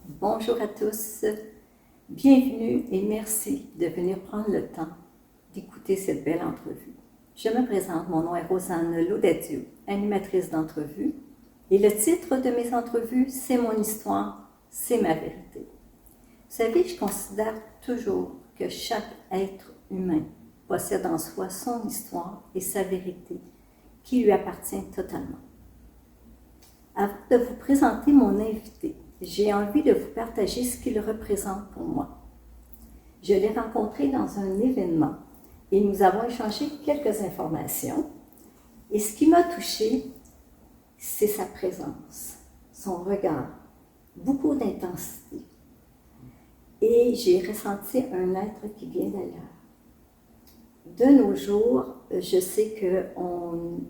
Bonjour à tous, bienvenue et merci de venir prendre le temps d'écouter cette belle entrevue. Je me présente, mon nom est Rosanne Laudadieu, animatrice d'entrevue, et le titre de mes entrevues, c'est mon histoire, c'est ma vérité. Vous savez, je considère toujours que chaque être humain possède en soi son histoire et sa vérité qui lui appartient totalement. Avant de vous présenter mon invité, j'ai envie de vous partager ce qu'il représente pour moi. Je l'ai rencontré dans un événement et nous avons échangé quelques informations. Et ce qui m'a touchée, c'est sa présence, son regard, beaucoup d'intensité. Et j'ai ressenti un être qui vient d'ailleurs. De nos jours, je sais qu'on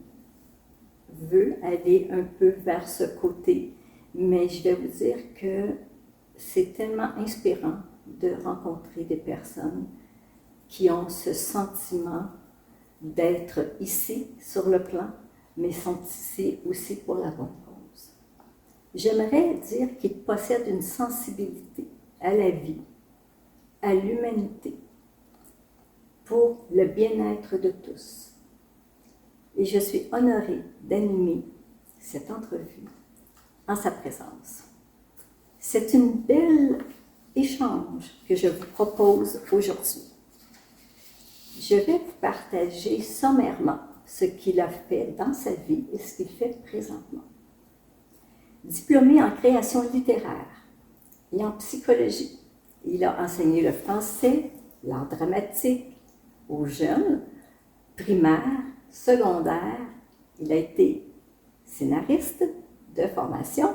veut aller un peu vers ce côté, mais je vais vous dire que c'est tellement inspirant de rencontrer des personnes qui ont ce sentiment d'être ici sur le plan, mais sont ici aussi pour la bonne cause. J'aimerais dire qu'ils possèdent une sensibilité à la vie, à l'humanité, pour le bien-être de tous. Et je suis honorée d'animer cette entrevue en sa présence. C'est une belle échange que je vous propose aujourd'hui. Je vais vous partager sommairement ce qu'il a fait dans sa vie et ce qu'il fait présentement. Diplômé en création littéraire et en psychologie, il a enseigné le français, l'art dramatique aux jeunes, primaires, secondaires. Il a été scénariste de formation,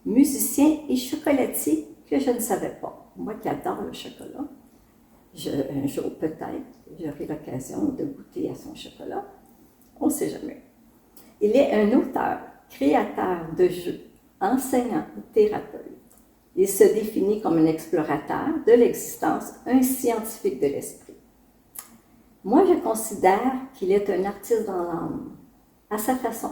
musicien et chocolatier que je ne savais pas. Moi qui adore le chocolat, un jour peut-être, j'aurai l'occasion de goûter à son chocolat. On ne sait jamais. Il est un auteur, créateur de jeux, enseignant et thérapeute. Il se définit comme un explorateur de l'existence, un scientifique de l'esprit. Moi, je considère qu'il est un artiste dans l'âme, à sa façon.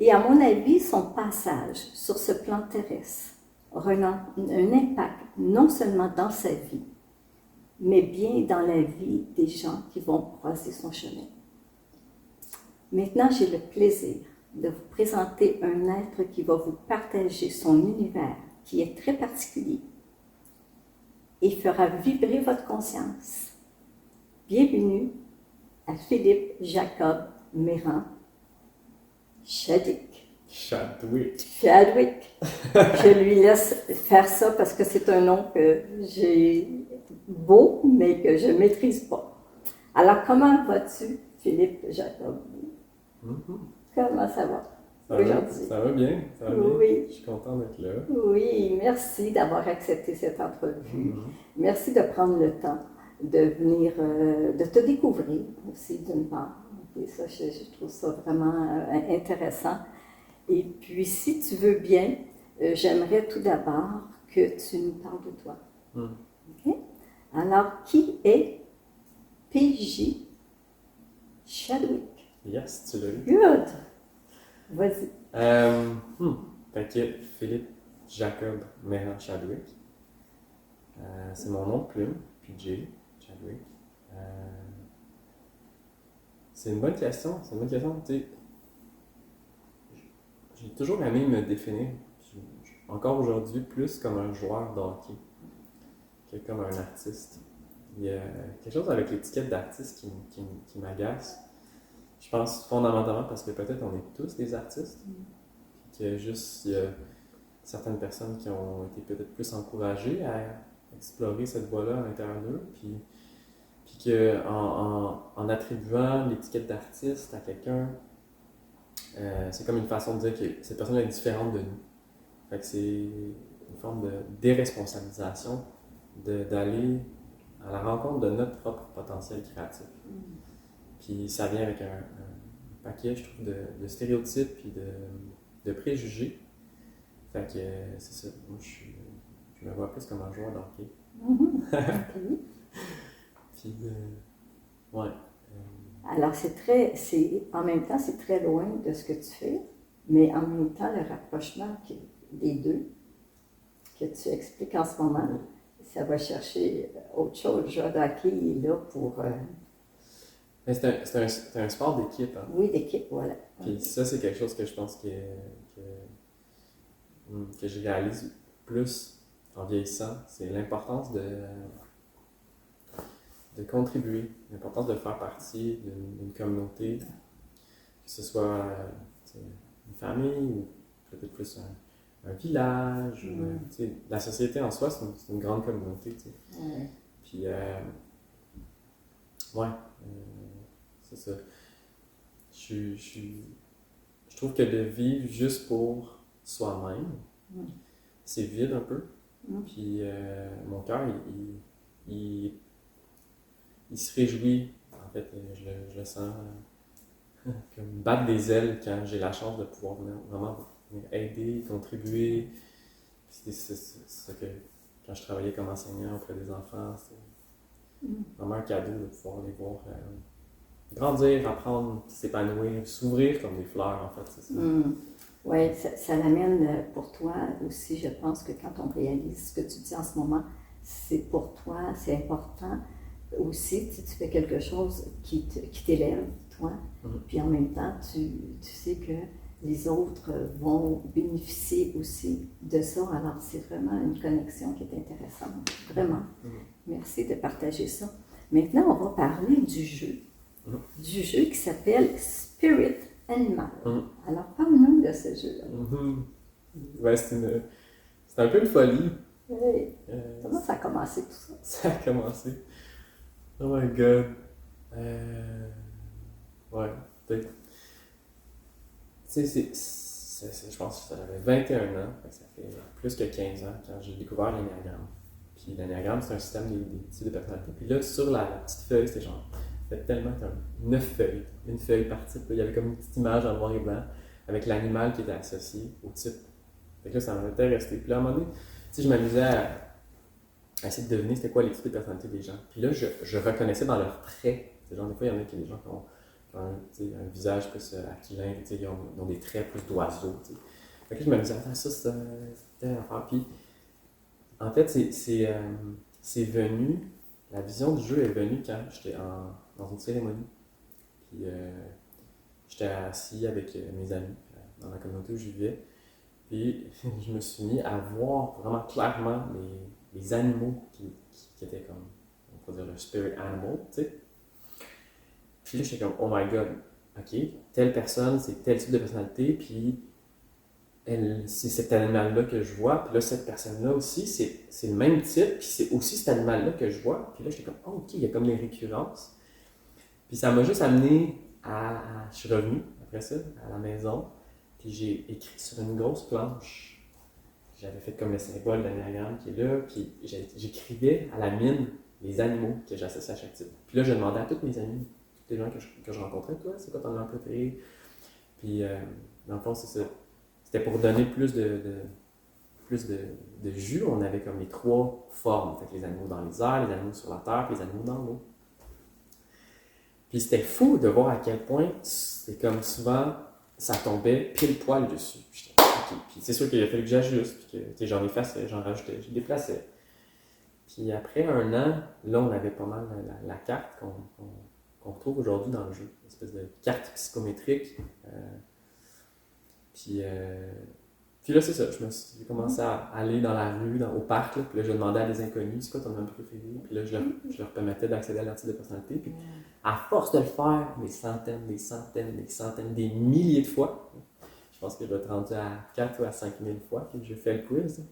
Et à mon avis, son passage sur ce plan terrestre aura un impact non seulement dans sa vie, mais bien dans la vie des gens qui vont croiser son chemin. Maintenant, j'ai le plaisir de vous présenter un être qui va vous partager son univers, qui est très particulier, et fera vibrer votre conscience. Bienvenue à Philippe Jacob Méran Chadwick. Je lui laisse faire ça parce que c'est un nom que j'ai beau, mais que je ne maîtrise pas. Alors, comment vas-tu, Philippe Jacob? Comment ça va aujourd'hui? Ça va bien, ça va bien. Oui. Je suis content d'être là. Oui, merci d'avoir accepté cette entrevue. Merci de prendre le temps de venir, de te découvrir aussi d'une part. Et ça, je trouve ça vraiment intéressant. Et puis, si tu veux bien, j'aimerais tout d'abord que tu nous parles de toi. Okay? Alors, qui est P.J. Chadwick? Yes, tu l'as eu. Good! Vas-y. Fait que Philippe Jacob Méran Chadwick. C'est mon nom de plume, PJ Chadwick. C'est une bonne question. Tu sais, j'ai toujours aimé me définir, encore aujourd'hui, plus comme un joueur de hockey que comme un artiste. Il y a quelque chose avec l'étiquette d'artiste qui m'agace. Je pense fondamentalement parce que peut-être on est tous des artistes, puis qu'il y a juste certaines personnes qui ont été peut-être plus encouragées à explorer cette voie-là à l'intérieur d'eux, puis qu'en attribuant l'étiquette d'artiste à quelqu'un, c'est comme une façon de dire que cette personne est différente de nous. Fait que c'est une forme de déresponsabilisation d'aller à la rencontre de notre propre potentiel créatif. Puis ça vient avec un paquet, je trouve, de stéréotypes et de préjugés. Fait que c'est ça. Moi, je me vois plus comme un joueur de hockey. Okay. Puis, ouais. Alors, en même temps, c'est très loin de ce que tu fais, mais en même temps, le rapprochement des deux, que tu expliques en ce moment, ça va chercher autre chose. Le joueur de hockey est là pour, Mais c'est un sport d'équipe. Hein. oui, l'équipe, voilà. Puis ça, c'est quelque chose que je pense que je réalise plus en vieillissant. C'est l'importance de contribuer, l'importance de faire partie d'une communauté, que ce soit une famille ou peut-être plus un village. La société en soi, c'est une grande communauté. Ouais. Puis, ouais, c'est ça. Je trouve que de vivre juste pour soi-même, c'est vide un peu. Puis mon cœur, il se réjouit. En fait, je le sens comme battre des ailes quand j'ai la chance de pouvoir vraiment venir aider, contribuer. Puis c'est ça que quand je travaillais comme enseignant auprès des enfants, c'est vraiment un cadeau de pouvoir les voir grandir, apprendre, s'épanouir, s'ouvrir comme des fleurs, en fait, c'est ça. Oui, ça l'amène pour toi aussi, je pense que quand on réalise ce que tu dis en ce moment, c'est pour toi, c'est important. Aussi, tu fais quelque chose qui t'élève, toi, puis en même temps, tu sais que les autres vont bénéficier aussi de ça. Alors, c'est vraiment une connexion qui est intéressante, vraiment. Merci de partager ça. Maintenant, on va parler du jeu. Du jeu qui s'appelle Spirit Animal. Alors, parle-nous de ce jeu-là. Ouais, c'est un peu une folie. Oui. Comment ça a commencé tout ça? Ça a commencé. Oh my god. Ouais, peut-être. Tu sais, je pense que j'avais 21 ans, ça fait plus que 15 ans quand j'ai découvert l'Ennéagramme. Puis l'Ennéagramme, c'est un système des types de personnalité. Puis là, sur la petite feuille, c'était genre, c'était tellement comme 9 feuilles, une feuille par type. Il y avait comme une petite image en noir et blanc avec l'animal qui était associé au type. Fait que là, ça m'avait resté. Puis là, à un moment donné, tu sais, je m'amusais à essayer de deviner c'était quoi les types de personnalité des gens. Puis là, je reconnaissais dans leurs traits. Genre, des fois, il y en a qui des gens qui ont un visage plus aquilin, ils ont des traits plus d'oiseaux. Fait que je me disais, attends, ça, c'était une affaire. Puis, en fait, c'est venu, la vision du jeu est venue quand j'étais dans une cérémonie. Puis, j'étais assis avec mes amis dans la communauté où je vivais. Puis, je me suis mis à voir vraiment clairement les animaux qui étaient comme, on peut dire, le spirit animal, tu sais. Puis là, j'étais comme, oh my god, ok, telle personne, c'est tel type de personnalité, puis c'est cet animal-là que je vois, puis là, cette personne-là aussi, c'est le même type, puis c'est aussi cet animal-là que je vois. Puis là, j'étais comme, oh, ok, il y a comme des récurrences. Puis ça m'a juste amené je suis revenu après ça, à la maison, puis j'ai écrit sur une grosse planche. J'avais fait comme le symbole de l'anagramme qui est là, puis j'écrivais à la mine les animaux que j'associais à chaque type. Puis là, je demandais à tous mes amis, tous les gens que je rencontrais, toi, c'est quoi ton animal préféré? Puis, dans le fond, c'est ça. C'était pour donner plus de jus. On avait comme les 3 formes. Fait que les animaux dans les airs, les animaux sur la terre, puis les animaux dans l'eau. Puis c'était fou de voir à quel point c'est comme souvent, ça tombait pile poil dessus. Puis j'étais ok. Puis c'est sûr qu'il a fallu que j'ajuste, puis que j'en effaçais, j'en rajoutais, je déplaçais. Puis après 1 an, là, on avait pas mal la carte qu'on retrouve aujourd'hui dans le jeu. Une espèce de carte psychométrique. Puis là, c'est ça. J'ai commencé à aller dans la rue, au parc. Là, puis là, je demandais à des inconnus, c'est quoi ton nom préféré? Puis là, je leur permettais d'accéder à leur type de personnalité. Puis à force de le faire des centaines, des milliers de fois, je pense que je vais être rendu à 4 ou à 5 000 fois que j'ai fait le quiz,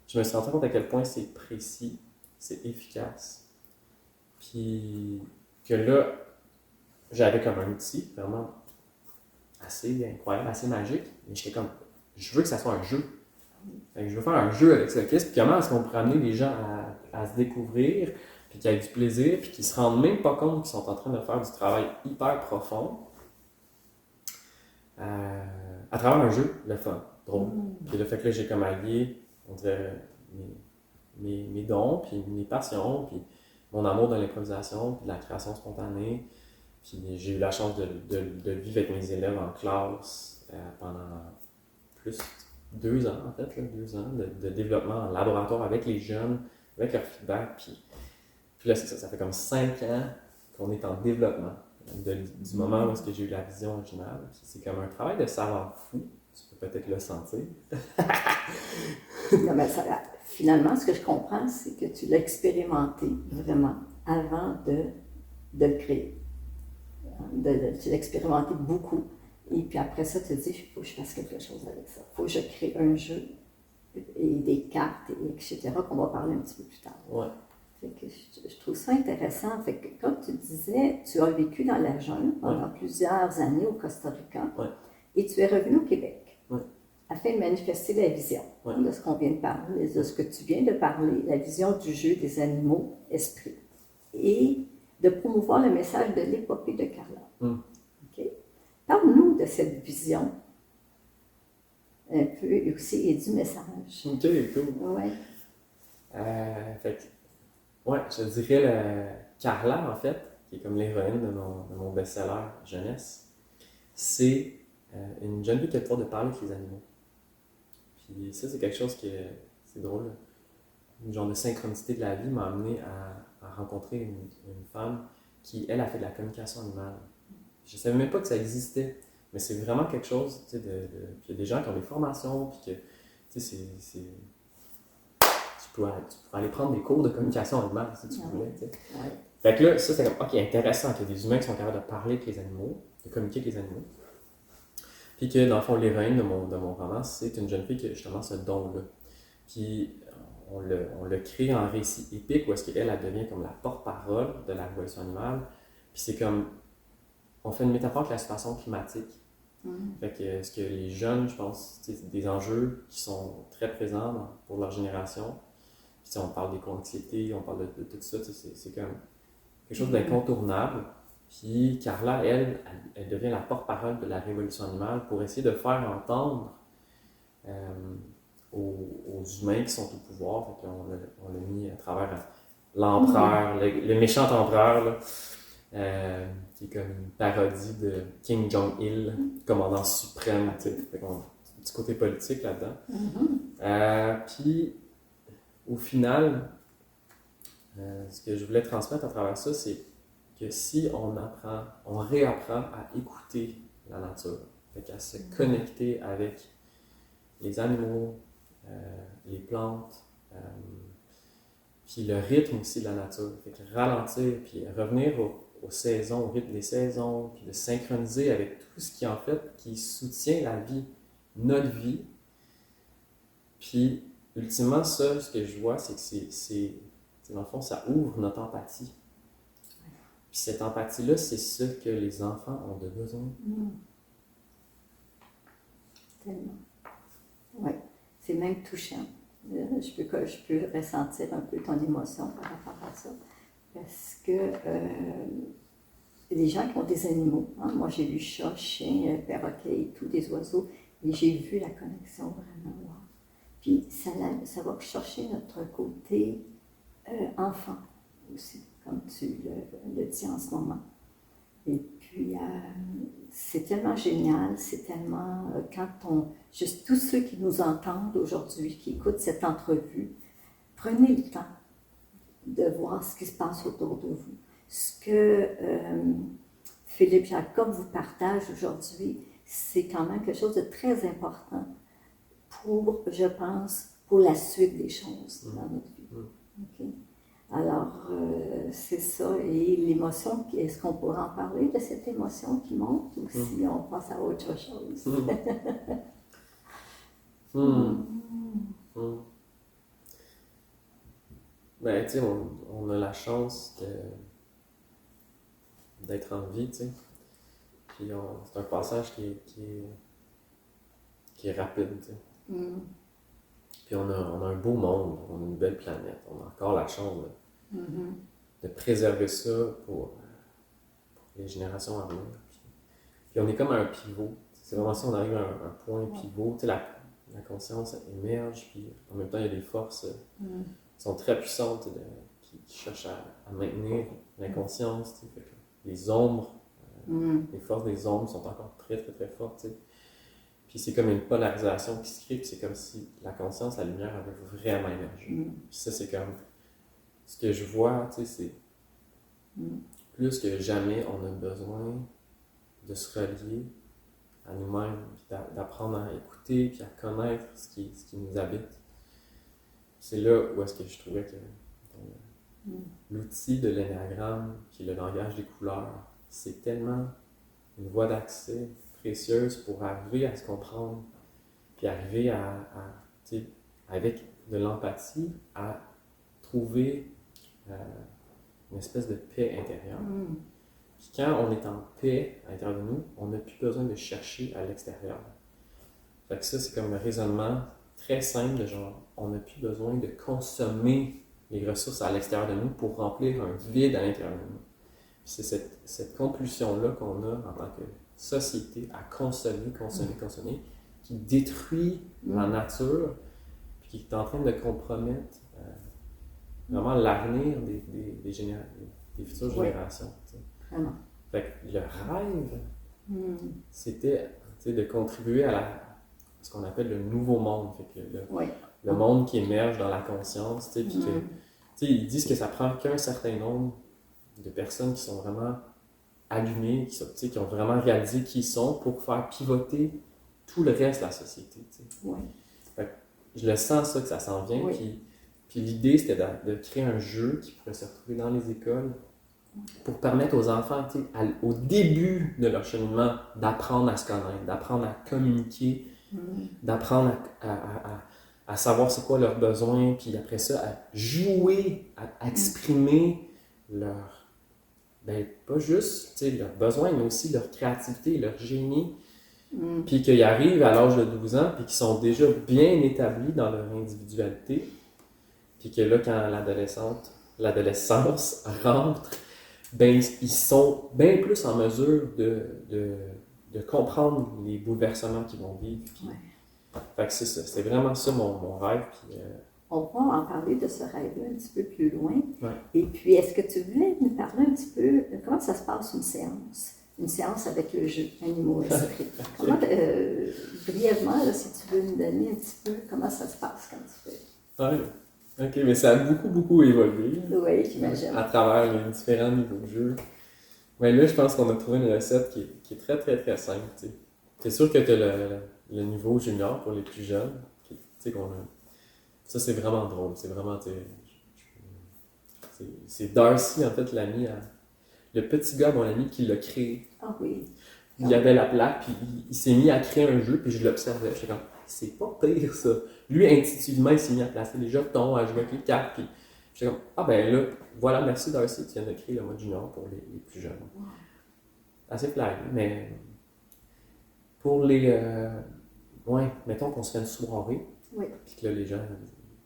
je me suis rendu compte à quel point c'est précis, c'est efficace. Puis que là, j'avais comme un outil vraiment assez incroyable, assez magique. Mais j'étais comme, je veux que ça soit un jeu. Fait que je veux faire un jeu avec ça. Puis comment est-ce qu'on pourrait amener les gens à se découvrir, puis qu'ils aient du plaisir, puis qu'ils se rendent même pas compte qu'ils sont en train de faire du travail hyper profond à travers un jeu, le fun, drôle. Puis le fait que là, j'ai comme allié, on dirait, mes dons, puis mes passions, puis mon amour de l'improvisation, puis de la création spontanée. Puis j'ai eu la chance de le vivre avec mes élèves en classe pendant plus 2 ans, en fait, là, 2 ans de développement en laboratoire avec les jeunes, avec leur feedback. Puis là, c'est ça, ça fait comme 5 ans qu'on est en développement du moment où est-ce que j'ai eu la vision originale. Puis c'est comme un travail de savant fou, tu peux peut-être le sentir. Non, mais finalement, ce que je comprends, c'est que tu l'as expérimenté vraiment avant de le créer. Tu l'as expérimenté beaucoup. Et puis après ça, tu te dis, il faut que je fasse quelque chose avec ça. Il faut que je crée un jeu et des cartes, etc., qu'on va parler un petit peu plus tard. Ouais. Fait que je trouve ça intéressant. Fait que quand tu disais, tu as vécu dans la jungle pendant plusieurs années au Costa Rica et tu es revenu au Québec afin de manifester la vision de ce qu'on vient de parler, de ce que tu viens de parler, la vision du jeu des animaux esprits et de promouvoir le message de l'épopée de Carla. Okay? Parle-nous de cette vision un peu aussi et du message. Ok, cool. Ouais. Fait que, je dirais Carla, en fait, qui est comme l'héroïne de mon best-seller jeunesse, c'est une jeune fille qui a le pouvoir de parler avec les animaux. Puis ça, c'est quelque chose qui est, c'est drôle. Une genre de synchronicité de la vie m'a amené à rencontrer une femme qui, elle, a fait de la communication animale. Je ne savais même pas que ça existait, mais c'est vraiment quelque chose, tu sais, puis il y a des gens qui ont des formations, puis que, tu sais, tu pourrais aller prendre des cours de communication animale, si tu voulais, tu sais. Ouais. Fait que là, ça, c'est comme, ok, intéressant qu'il y ait des humains qui sont capables de parler avec les animaux, de communiquer avec les animaux. Puis que, dans le fond, l'héroïne de mon roman, c'est une jeune fille qui a justement ce don-là. Puis, on le crée en récit épique où est-ce qu'elle, elle devient comme la porte-parole de la révolution animale. Puis c'est comme, on fait une métaphore avec la situation climatique. Fait que ce que les jeunes, je pense, c'est des enjeux qui sont très présents pour leur génération. Puis on parle d'éco-anxiété, on parle de tout ça, c'est comme quelque chose d'incontournable. Puis Carla, elle devient la porte-parole de la révolution animale pour essayer de faire entendre aux humains qui sont au pouvoir. Fait on l'a mis à travers l'empereur, le méchant empereur, là, qui est comme une parodie de Kim Jong-il, commandant suprême. Fait un petit côté politique là-dedans. Puis au final, ce que je voulais transmettre à travers ça, c'est que si on réapprend à écouter la nature, à se connecter avec les animaux, les plantes, puis le rythme aussi de la nature, fait que ralentir, puis revenir aux saisons, au rythme des saisons, puis de synchroniser avec tout ce qui en fait, qui soutient la vie, notre vie. Puis ultimement, ça, ce que je vois, c'est que dans le fond, ça ouvre notre empathie. Puis cette empathie-là, c'est ce que les enfants ont de besoin. Tellement. Oui, c'est même touchant. Je peux ressentir un peu ton émotion par rapport à ça. Parce que les gens qui ont des animaux, moi j'ai vu chat, chien, perroquet et tout, des oiseaux, et j'ai vu la connexion vraiment. Wow. Puis ça va chercher notre côté enfant aussi, comme tu le dis en ce moment. Et puis, c'est tellement génial, c'est tellement, juste tous ceux qui nous entendent aujourd'hui, qui écoutent cette entrevue, prenez le temps de voir ce qui se passe autour de vous. Ce que Philippe Jacob vous partage aujourd'hui, c'est quand même quelque chose de très important pour, je pense, pour la suite des choses dans notre vie. Okay? Alors, c'est ça. Et l'émotion, est-ce qu'on pourrait en parler de cette émotion qui monte ou si on passe à autre chose? Ben, tu sais, on a la chance d'être en vie, tu sais. Puis c'est un passage qui est rapide, tu sais. Puis on a un beau monde, on a une belle planète, on a encore la chance de préserver ça pour les générations à venir. Puis on est comme à un pivot. C'est vraiment ça, on arrive à un point pivot. Tu sais, la conscience émerge, puis en même temps, il y a des forces qui sont très puissantes qui cherchent à maintenir l'inconscience. Tu sais. Les ombres, les forces des ombres sont encore très, très, très fortes. Tu sais. Puis c'est comme une polarisation qui se crée, puis c'est comme si la conscience, la lumière, avait vraiment émergé. Puis ça, c'est comme ce que je vois, tu sais, c'est plus que jamais, on a besoin de se relier à nous-mêmes, puis d'apprendre à écouter, puis à connaître ce qui nous habite. C'est là où est-ce que je trouvais que l'outil de l'énéagramme, qui est le langage des couleurs, c'est tellement une voie d'accès précieuse pour arriver à se comprendre, puis arriver tu sais, avec de l'empathie, à trouver une espèce de paix intérieure. Puis quand on est en paix à l'intérieur de nous, on n'a plus besoin de chercher à l'extérieur. Fait que ça, c'est comme un raisonnement très simple de genre, on n'a plus besoin de consommer les ressources à l'extérieur de nous pour remplir un vide à l'intérieur de nous. Puis c'est cette compulsion-là qu'on a en tant que société à consommer, qui détruit la nature, puis qui est en train de compromettre vraiment l'avenir des futures générations. Vraiment. Fait que le rêve, c'était de contribuer à ce qu'on appelle le nouveau monde. Fait que le monde qui émerge dans la conscience, puis que, ils disent que ça prend qu'un certain nombre de personnes qui sont vraiment allumées, qui ont vraiment réalisé qui ils sont pour faire pivoter tout le reste de la société. Fait que je le sens ça, que ça s'en vient. Puis l'idée, c'était de créer un jeu qui pourrait se retrouver dans les écoles pour permettre aux enfants, au début de leur cheminement, d'apprendre à se connaître, d'apprendre à communiquer, d'apprendre à savoir c'est quoi leurs besoins, puis après ça, à jouer, à exprimer leur, pas juste leurs besoins, mais aussi leur créativité, leur génie, puis qu'ils arrivent à l'âge de 12 ans, puis qu'ils sont déjà bien établis dans leur individualité, puis que là, quand l'adolescence rentre, ils sont bien plus en mesure de comprendre les bouleversements qu'ils vont vivre. Puis, fait que c'est ça, c'est vraiment ça mon rêve. Puis, on va en parler de ce rêve-là un petit peu plus loin. Et puis, est-ce que tu voulais nous parler un petit peu de comment ça se passe une séance? Une séance avec le jeu Animaux Esprits. Comment, brièvement, là, si tu veux nous donner un petit peu comment ça se passe quand tu fais. Oui. OK, mais ça a beaucoup évolué. Oui, j'imagine. À travers les différents niveaux de jeu. Mais là, je pense qu'on a trouvé une recette qui est très, très, très simple. C'est sûr que tu as le niveau junior pour les plus jeunes. Ça, c'est vraiment drôle. C'est vraiment, c'est Darcy, en fait, l'ami, le petit gars, mon ami, qui l'a créé. Ah oui. Il y avait la plaque, puis il s'est mis à créer un jeu, puis je l'observais. J'étais comme, c'est pas pire ça. Lui, intuitivement, il s'est mis à placer les jetons, à jouer avec les cartes, puis j'étais comme, ah ben là, voilà, merci Darcy, tu viens de créer le mode junior pour les plus jeunes. Wow. Assez flag, mais pour les. Mettons qu'on se fait une soirée, puis que là, les gens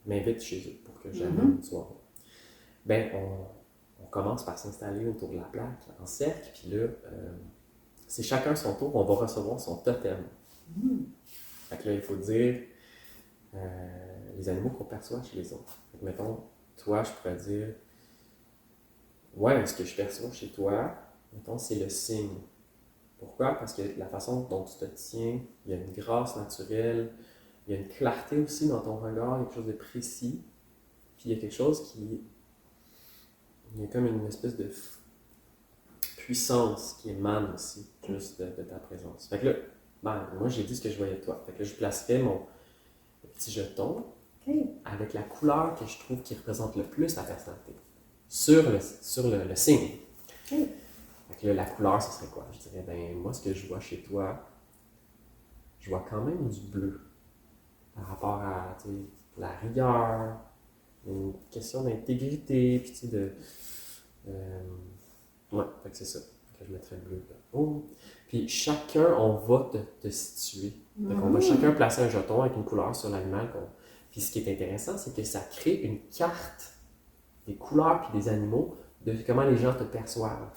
m'invitent chez eux pour que j'amène une soirée. Ben, on commence par s'installer autour de la plaque, en cercle, puis là, c'est chacun son tour, on va recevoir son totem. Fait que là, il faut dire les animaux qu'on perçoit chez les autres. Fait que, mettons, toi, je pourrais dire, ce que je perçois chez toi, mettons, c'est le signe. Pourquoi? Parce que la façon dont tu te tiens, il y a une grâce naturelle, il y a une clarté aussi dans ton regard, il y a quelque chose de précis, puis il y a quelque chose il y a comme une espèce de puissance qui émane aussi, juste de ta présence. Fait que là, moi j'ai dit ce que je voyais de toi. Fait que là, je placerais mon petit jeton avec la couleur que je trouve qui représente le plus la personnalité sur le signe. Fait que là, la couleur, ce serait quoi? Je dirais, moi, ce que je vois chez toi, je vois quand même du bleu par rapport à la rigueur, une question d'intégrité, puis fait que c'est ça que je mettrais bleu là. Oh. Puis chacun, on va te situer. Fait qu'on va chacun placer un jeton avec une couleur sur l'animal. Puis ce qui est intéressant, c'est que ça crée une carte des couleurs puis des animaux de comment les gens te perçoivent.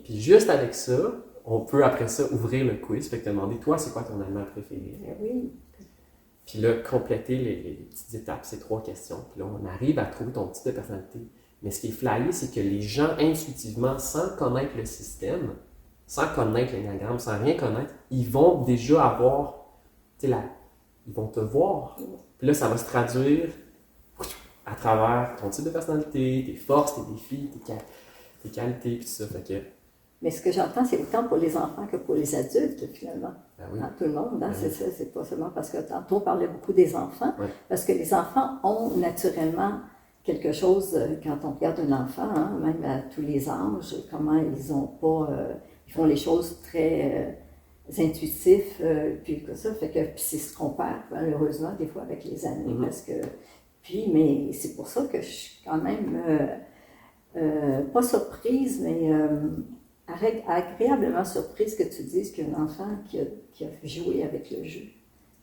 Puis juste avec ça, on peut après ça ouvrir le quiz, fait que te demander, toi, c'est quoi ton animal préféré? Puis là, compléter les petites étapes, ces 3 questions. Puis là, on arrive à trouver ton type de personnalité. Mais ce qui est flyé, c'est que les gens, intuitivement, sans connaître le système, sans connaître l'énéagramme, sans rien connaître, ils vont déjà avoir tu sais, ils vont te voir. Puis là, ça va se traduire à travers ton type de personnalité, tes forces, tes défis, tes qualités, puis tout ça. Fait que, Mais ce que j'entends, c'est autant pour les enfants que pour les adultes, finalement. ben oui. Hein, tout le monde, hein, Ben c'est oui. ça. C'est pas seulement parce que tantôt on parlait beaucoup des enfants, Ouais. parce que les enfants ont naturellement quelque chose, quand on regarde un enfant, hein, même à tous les âges, comment ils ont pas, ils font les choses très intuitifs, puis que ça, fait que puis c'est ce qu'on perd, malheureusement, des fois avec les années, parce que, puis, mais c'est pour ça que je suis quand même pas surprise, mais agréablement surprise que tu dises qu'il y a un enfant qui a joué avec le jeu.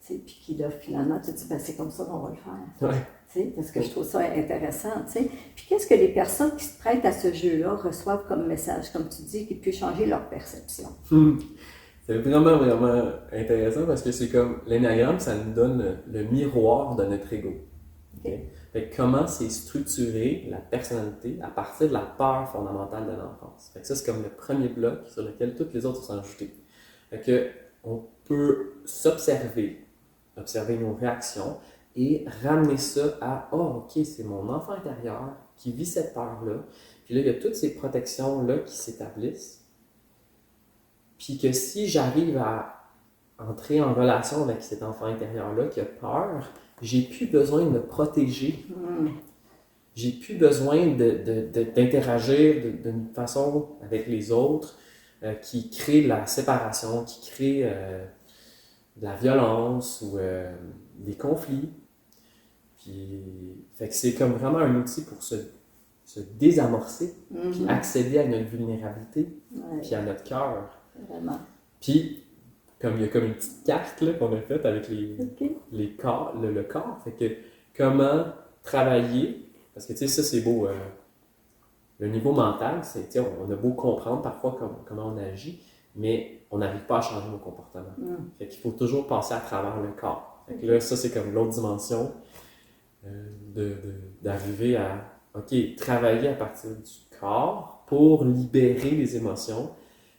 Puis qui là, finalement, tu te dis, ben, c'est comme ça qu'on va le faire. Ouais. Parce que je trouve ça intéressant. T'sais. Puis qu'est-ce que les personnes qui se prêtent à ce jeu-là reçoivent comme message, comme tu dis, qui peut changer leur perception? C'est vraiment, vraiment intéressant parce que c'est comme l'énagramme, ça nous donne le miroir de notre ego. Okay? Fait que comment c'est structuré la personnalité à partir de la peur fondamentale de l'enfance. Fait que ça, c'est comme le premier bloc sur lequel toutes les autres sont ajoutées. Fait que on peut s'observer, observer nos réactions et ramener ça à « Oh, ok, c'est mon enfant intérieur qui vit cette peur-là. » Puis là, il y a toutes ces protections-là qui s'établissent. Puis que si j'arrive à entrer en relation avec cet enfant intérieur-là qui a peur, j'ai plus besoin de me protéger. J'ai plus besoin d'interagir d'une façon avec les autres qui crée de la séparation, qui crée de la violence ou des conflits. Puis, fait que c'est comme vraiment un outil pour se désamorcer, puis accéder à notre vulnérabilité, puis à notre cœur. Vraiment. Puis, comme il y a comme une petite carte là, qu'on a faite avec les corps, le corps, fait que comment travailler, parce que tu sais, ça c'est beau, le niveau mental, c'est, tu sais, on a beau comprendre parfois comment on agit, mais on n'arrive pas à changer nos comportements. Fait qu'il faut toujours passer à travers le corps. Fait que là, ça c'est comme l'autre dimension d'arriver à, ok, travailler à partir du corps pour libérer les émotions,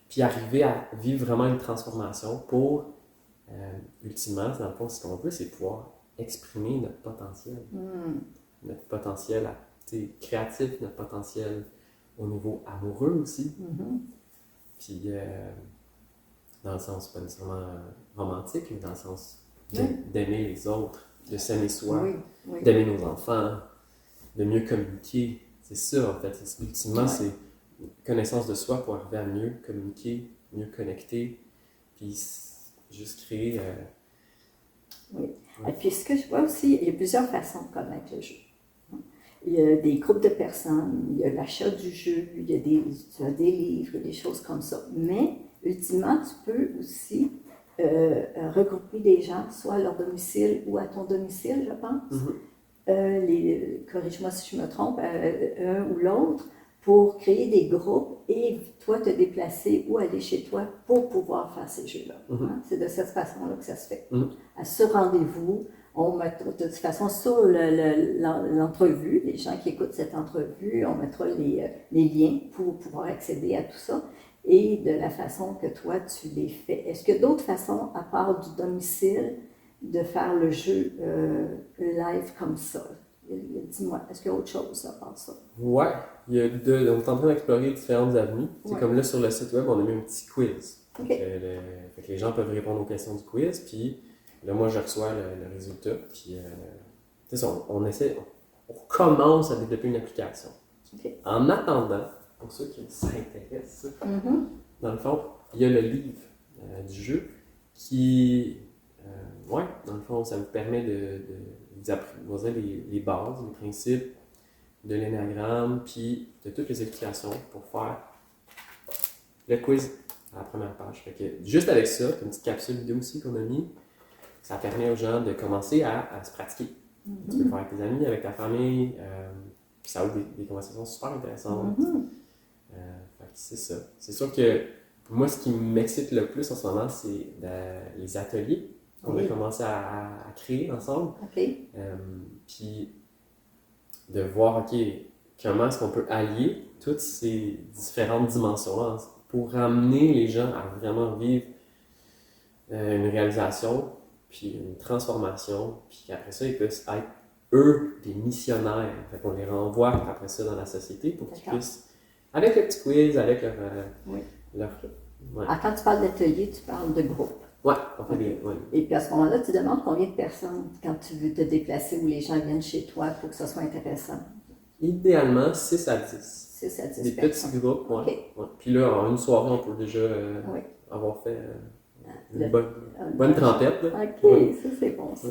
puis arriver à vivre vraiment une transformation pour, ultimement, dans le fond, ce qu'on veut, c'est pouvoir exprimer notre potentiel. Notre potentiel créatif, notre potentiel au niveau amoureux aussi. Puis, dans le sens, pas nécessairement romantique, mais dans le sens d'aimer les autres, de s'aimer soi, d'aimer nos enfants, de mieux communiquer. C'est ça, en fait. Ultimement, c'est connaissance de soi pour arriver à mieux communiquer, mieux connecter, puis juste créer... Et puis, ce que je vois aussi, il y a plusieurs façons de connaître le jeu. Il y a des groupes de personnes, il y a l'achat du jeu, tu as des livres, des choses comme ça. Mais, ultimement, tu peux aussi regrouper des gens, soit à leur domicile ou à ton domicile, je pense. Corrige-moi si je me trompe, un ou l'autre, pour créer des groupes et toi te déplacer ou aller chez toi pour pouvoir faire ces jeux-là. C'est de cette façon-là que ça se fait. À ce rendez-vous, on mettra de toute façon sur l'entrevue, les gens qui écoutent cette entrevue, on mettra les liens pour pouvoir accéder à tout ça et de la façon que toi tu les fais. Est-ce qu'il y a d'autres façons, à part du domicile, de faire le jeu live comme ça? Dis-moi, est-ce qu'il y a autre chose à part ça? Ouais, on est en train d'explorer différentes avenues. C'est comme là sur le site web, on a mis un petit quiz. Fait que les gens peuvent répondre aux questions du quiz, puis là, moi, je reçois le résultat, puis on commence à développer une application. En attendant, pour ceux qui s'intéressent, dans le fond, il y a le livre du jeu qui, dans le fond, ça vous permet de vous apprivoiser les bases, les principes de l'énagramme, puis de toutes les explications pour faire le quiz à la première page. Fait que juste avec ça, une petite capsule vidéo aussi qu'on a mis, ça permet aux gens de commencer à se pratiquer. Tu peux le faire avec tes amis, avec ta famille, puis ça ouvre des conversations super intéressantes. Fait que c'est ça. C'est sûr que moi, ce qui m'excite le plus en ce moment, c'est les ateliers qu'on a commencé à créer ensemble. Puis de voir, OK, comment est-ce qu'on peut allier toutes ces différentes dimensions-là pour ramener les gens à vraiment vivre une réalisation puis une transformation, puis qu'après ça, ils puissent être, eux, des missionnaires. Fait qu'on les renvoie après ça dans la société pour qu'ils puissent, avec le petit quiz, avec leur... leur ouais. Alors, quand tu parles d'atelier, tu parles de groupe. Ouais, on fait des... Ouais. Et puis à ce moment-là, tu demandes combien de personnes quand tu veux te déplacer ou les gens viennent chez toi pour que ça soit intéressant? Idéalement, 6 à 10. 6 à 10 des personnes. Petits groupes, ouais. Okay. Ouais. Puis là, en une soirée, on peut déjà avoir fait une bonne trentaine. OK, ça c'est bon ça.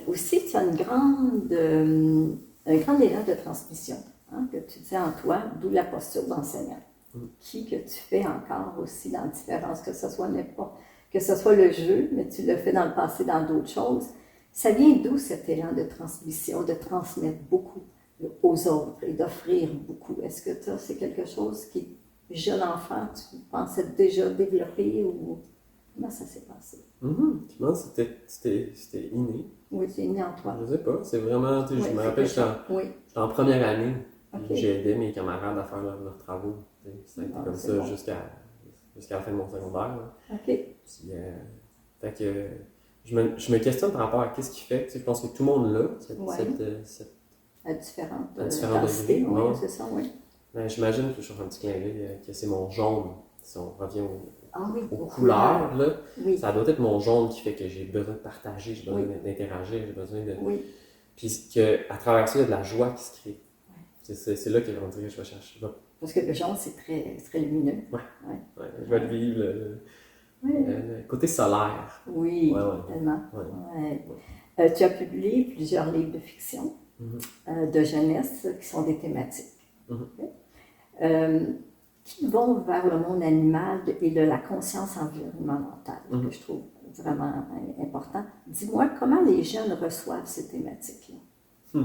Aussi, tu as un grand élan de transmission que tu dis en toi, d'où la posture d'enseignant. Que tu fais encore aussi dans différence, que ce soit le jeu, mais tu l'as fait dans le passé dans d'autres choses. Ça vient d'où cet élan de transmission, de transmettre beaucoup aux autres et d'offrir beaucoup? Est-ce que c'est quelque chose qui, jeune enfant, tu pensais déjà développer ou comment ça s'est passé? Tu penses que c'était inné? Oui, c'est inné en toi. Je sais pas, c'est vraiment, je me rappelle, j'étais en première année, j'ai aidé mes camarades à faire leurs travaux. Ça a été comme ça jusqu'à la fin de mon secondaire. OK. Puis, fait que je me questionne par rapport à qu'est-ce qui fait. Je pense que tout le monde l'a, à différentes degrés. Oui, c'est ça, oui. Ben, j'imagine que je suis en train de clin d'œil que c'est mon jaune. Si on revient aux couleurs, là, ça doit être mon jaune qui fait que j'ai besoin de partager, j'ai besoin d'interagir, j'ai besoin de... Puis qu'à travers ça, il y a de la joie qui se crée. C'est là qu'on dirait que je vais chercher. Parce que le jaune, c'est très lumineux. Ouais. Je vais le vivre, le côté solaire. Oui, tellement. Ouais. Tu as publié plusieurs livres de fiction, de jeunesse, qui sont des thématiques. Qui vont vers le monde animal et de la conscience environnementale, que je trouve vraiment important. Dis-moi, comment les jeunes reçoivent ces thématiques-là?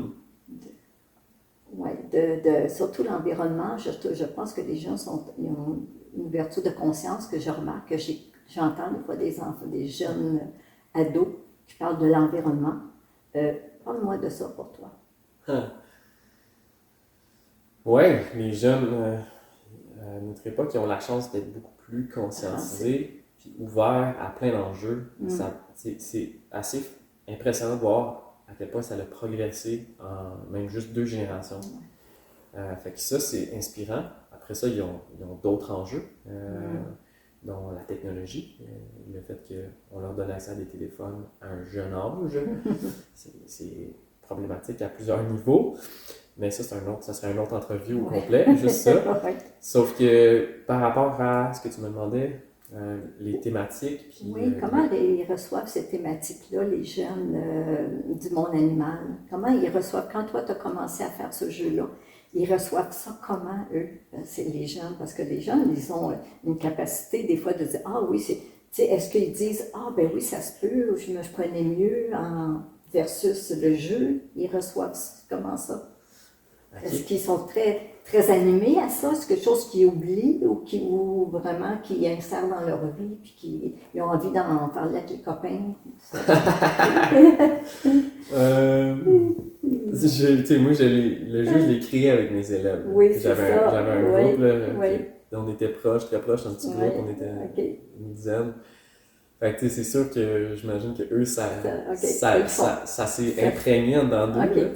Surtout l'environnement, je pense que les gens ils ont une ouverture de conscience que je remarque, que j'entends des fois des jeunes ados qui parlent de l'environnement. Parle-moi de ça pour toi. Oui, les jeunes... notre époque, ils ont la chance d'être beaucoup plus conscientisés puis ouverts à plein d'enjeux. C'est assez impressionnant de voir à quel point ça a progressé en même juste 2 générations. Fait que ça, c'est inspirant. Après ça, ils ont d'autres enjeux, dont la technologie, le fait qu'on leur donne accès à des téléphones à un jeune âge. C'est problématique à plusieurs niveaux. Mais ça, ça serait une autre entrevue au complet, juste ça. Sauf que par rapport à ce que tu me demandais, les thématiques. Puis, comment ils reçoivent ces thématiques-là, les jeunes du monde animal? Comment ils reçoivent, quand toi tu as commencé à faire ce jeu-là, ils reçoivent ça comment, eux? C'est les jeunes, parce que les jeunes, ils ont une capacité des fois de dire, ah oui, est-ce qu'ils disent, ah ben oui, ça se peut, je prenais mieux versus le jeu? Ils reçoivent comment ça? Est-ce qu'ils sont très, très animés à ça? C'est quelque chose qu'ils oublient ou vraiment qu'ils insèrent dans leur vie puis qu'ils ont envie d'en parler avec les copains? Moi, le jeu, je l'ai créé avec mes élèves. Oui, c'est j'avais un groupe, on était proches, très proches, un petit groupe, on était une dizaine. Fait que c'est sûr que j'imagine que eux, ça s'est imprégné dans d'eux.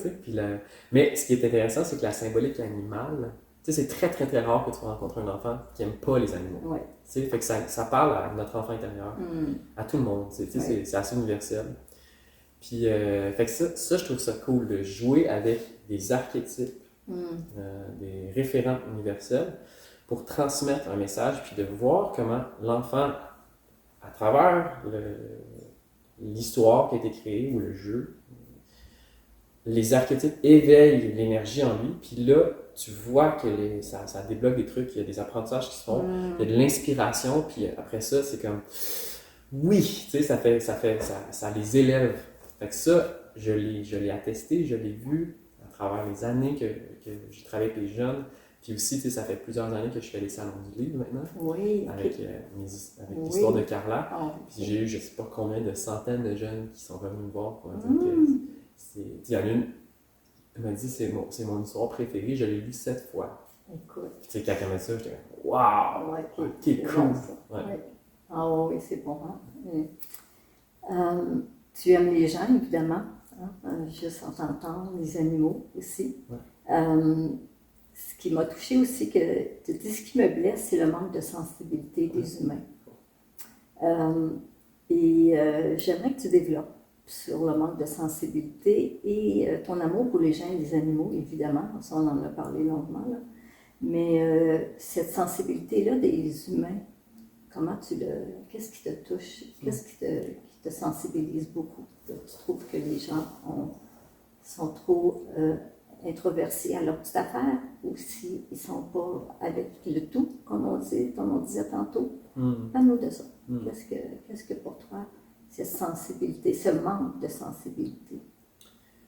Mais ce qui est intéressant, c'est que la symbolique animale, c'est très, très, très rare que tu rencontres un enfant qui n'aime pas les animaux. Fait que ça parle à notre enfant intérieur, à tout le monde. C'est assez universel. Puis, fait que ça, je trouve ça cool de jouer avec des archétypes, des référents universels pour transmettre un message, puis de voir comment l'enfant, à travers l'histoire qui a été créée ou le jeu, les archétypes éveillent l'énergie en lui, puis là, tu vois que ça débloque des trucs, il y a des apprentissages qui se font, il y a de l'inspiration, puis après ça, c'est comme, oui, ça les élève. Fait que ça, je l'ai attesté, je l'ai vu à travers les années que j'ai travaillé avec les jeunes. Puis aussi, ça fait plusieurs années que je fais les salons du livre maintenant. Oui. Avec l'histoire de Carla. Puis j'ai eu je ne sais pas combien de centaines de jeunes qui sont venus me voir pour me dire que il y en a une, elle m'a dit c'est mon histoire préférée, je l'ai lue 7 fois. Écoute. Puis quand elle m'a dit ça, j'étais comme waouh! Ok, cool. Ah oui, c'est bon. Hein? Tu aimes les gens, évidemment, hein, juste en t'entendant, les animaux aussi. Ouais. Ce qui m'a touchée aussi, que tu dis, ce qui me blesse, c'est le manque de sensibilité des humains. J'aimerais que tu développes sur le manque de sensibilité et ton amour pour les gens et les animaux, évidemment. Ça, on en a parlé longuement, là. Mais cette sensibilité-là des humains, qu'est-ce qui te touche? Qu'est-ce qui te sensibilise beaucoup? Tu trouves que les gens sont trop introversés à leur petite affaire ou s'ils ne sont pas avec le tout, comme on disait tantôt? Parle-nous de ça. Qu'est-ce que pour toi, cette sensibilité, ce manque de sensibilité?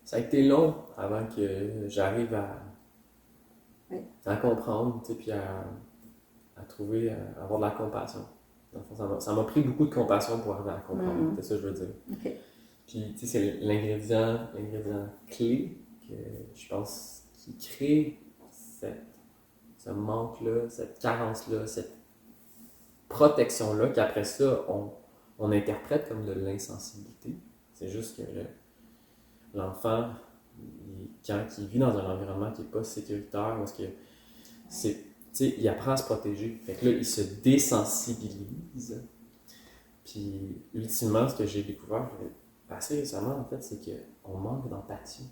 Ça a été long avant que j'arrive Oui. à comprendre, tu sais, puis à trouver, à avoir de la compassion. Dans le fond, ça m'a pris beaucoup de compassion pour arriver à comprendre, c'est ça que je veux dire. Okay. Puis, tu sais, c'est l'ingrédient clé que je pense qui crée ce manque-là, cette carence-là, cette protection-là, qu'après ça, on interprète comme de l'insensibilité. C'est juste que l'enfant, quand il vit dans un environnement qui n'est pas sécuritaire, parce que il apprend à se protéger. Fait que là, il se désensibilise. Puis, ultimement, ce que j'ai découvert assez récemment, en fait, c'est qu'on manque d'empathie.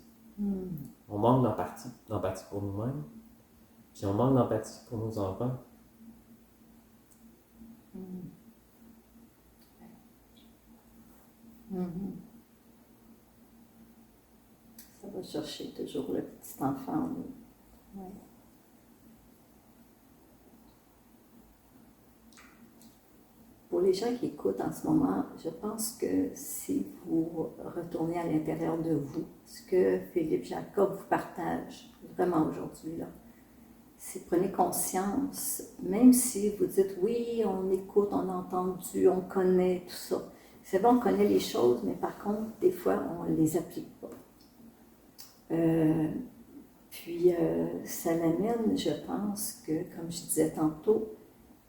On manque d'empathie pour nous-mêmes, puis on manque d'empathie pour nos enfants. Ça va chercher toujours le petit enfant. Ouais. Pour les gens qui écoutent en ce moment, je pense que si vous retournez à l'intérieur de vous, ce que Philippe Jacob vous partage vraiment aujourd'hui, là, c'est prenez conscience, même si vous dites oui, on écoute, on a entendu, on connaît tout ça. C'est bon, on connaît les choses, mais par contre, des fois, on ne les applique pas. Ça l'amène, je pense que, comme je disais tantôt,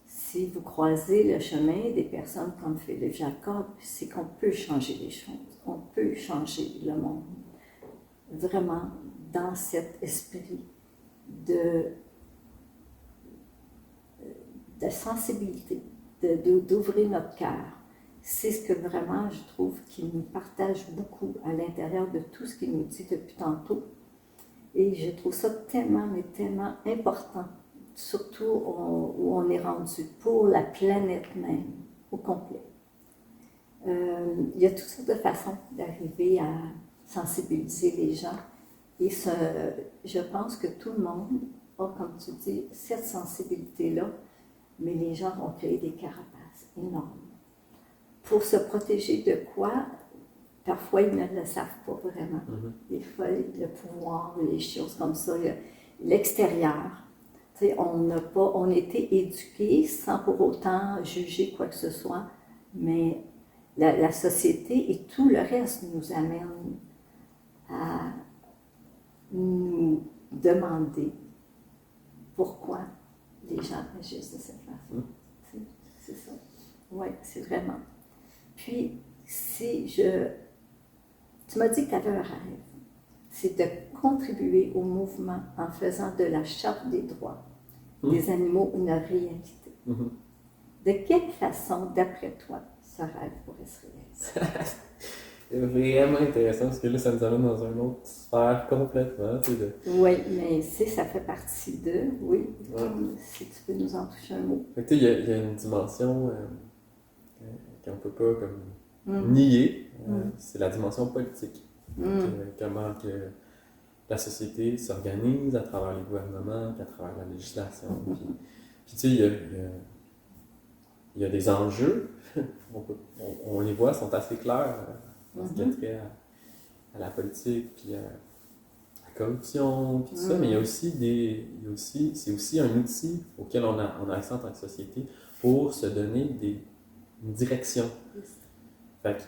si vous croisez le chemin des personnes comme Philippe Jacob, c'est qu'on peut changer les choses, on peut changer le monde. Vraiment, dans cet esprit de sensibilité, d'ouvrir notre cœur. C'est ce que vraiment je trouve qu'il nous partage beaucoup à l'intérieur de tout ce qu'il nous dit depuis tantôt. Et je trouve ça tellement, mais tellement important, surtout où on est rendu pour la planète même, au complet. Il y a toutes sortes de façons d'arriver à sensibiliser les gens. Et je pense que tout le monde a, comme tu dis, cette sensibilité-là, mais les gens ont créé des carapaces énormes. Pour se protéger de quoi? Parfois, ils ne le savent pas vraiment. Des fois, le pouvoir, les choses comme ça, l'extérieur. On était éduqués sans pour autant juger quoi que ce soit, mais la société et tout le reste nous amène à nous demander pourquoi les gens agissent de cette façon. C'est ça. Oui, c'est vraiment. Puis, tu m'as dit que tu avais un rêve, c'est de contribuer au mouvement en faisant de la Charte des droits des animaux une réalité. De quelle façon, d'après toi, ce rêve pourrait se réaliser? C'est vraiment intéressant parce que là, ça nous amène dans une autre sphère complètement. Oui, mais ça fait partie d'eux, oui. Ouais. Si tu peux nous en toucher un mot. Il y a une dimension qu'on ne peut pas nier, c'est la dimension politique. Comment que la société s'organise à travers les gouvernements, à travers la législation. Puis tu sais, il y a des enjeux, on les voit, sont assez clairs en ce qui a trait à la politique, puis à la corruption, puis tout ça, mais c'est aussi un outil auquel on a accès en tant que société pour se donner une direction. Fait que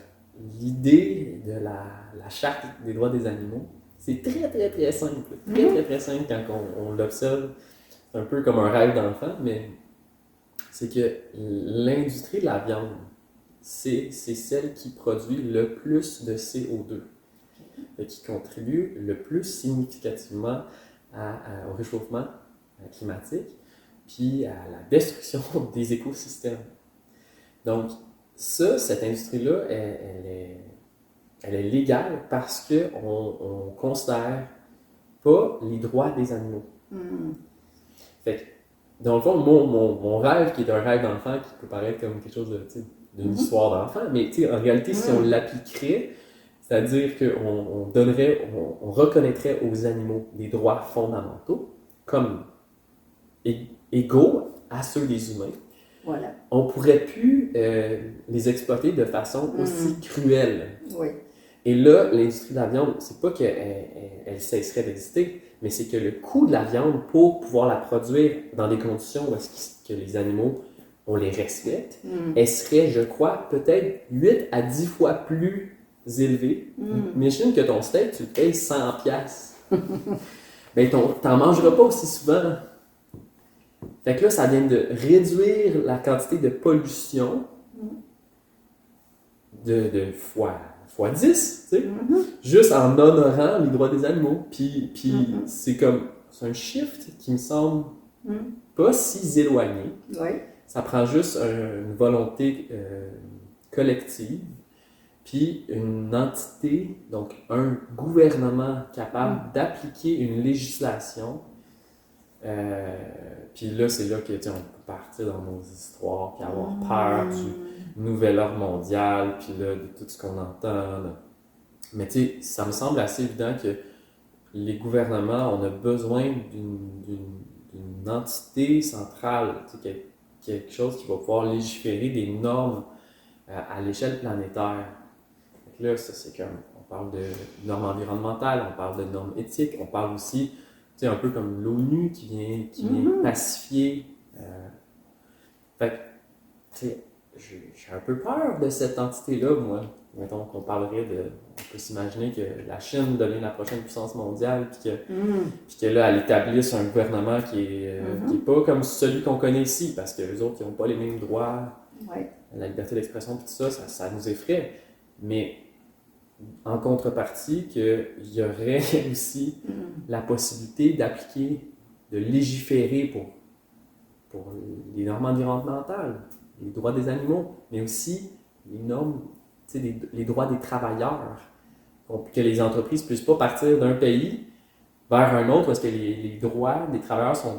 l'idée de la Charte des droits des animaux, c'est très, très, très simple. Très, très simple quand on l'observe. C'est un peu comme un rêve d'enfant, mais c'est que l'industrie de la viande c'est celle qui produit le plus de CO2 et qui contribue le plus significativement au réchauffement climatique puis à la destruction des écosystèmes. Donc, cette industrie-là, elle est légale parce qu'on ne considère pas les droits des animaux. Fait que, dans le fond, mon rêve, qui est un rêve d'enfant, qui peut paraître comme quelque chose d'une histoire d'enfant, mais en réalité, si on l'appliquerait, c'est-à-dire qu'on on reconnaîtrait aux animaux des droits fondamentaux comme égaux à ceux des humains, Voilà. on ne pourrait plus les exploiter de façon aussi cruelle. Oui. Et là, l'industrie de la viande, c'est pas qu'elle cesserait d'exister, mais c'est que le coût de la viande pour pouvoir la produire dans des conditions où est-ce que les animaux, on les respecte, elle serait, je crois, peut-être 8 à 10 fois plus élevée. Imagine que ton steak, tu le payes 100$. Ben, t'en mangeras pas aussi souvent. Fait que là, ça vient de réduire la quantité de pollution de fois 10, tu sais, juste en honorant les droits des animaux. Puis c'est un shift qui me semble pas si éloigné. Oui. Ça prend juste une volonté collective, puis une entité, donc un gouvernement capable d'appliquer une législation. Puis là, c'est là que on peut partir dans nos histoires, puis avoir peur du nouvel ordre mondial, puis là, de tout ce qu'on entend. Là. Mais tu sais, ça me semble assez évident que les gouvernements, on a besoin d'une entité centrale, quelque chose qui va pouvoir légiférer des normes à l'échelle planétaire. Donc là, ça, c'est comme, on parle de normes environnementales, on parle de normes éthiques, on parle aussi, tu sais, un peu comme l'ONU qui vient pacifier. Fait que, tu sais, j'ai un peu peur de cette entité-là, moi. Mettons qu'on parlerait on peut s'imaginer que la Chine devient la prochaine puissance mondiale, puis que là, elle établisse un gouvernement qui est pas comme celui qu'on connaît ici, parce que les autres, ils n'ont pas les mêmes droits, la liberté d'expression, puis tout ça, ça nous effraie. Mais en contrepartie, qu'il y aurait aussi la possibilité d'appliquer, de légiférer pour les normes environnementales, les droits des animaux, mais aussi les normes, les droits des travailleurs, que les entreprises ne puissent pas partir d'un pays vers un autre parce que les droits des travailleurs sont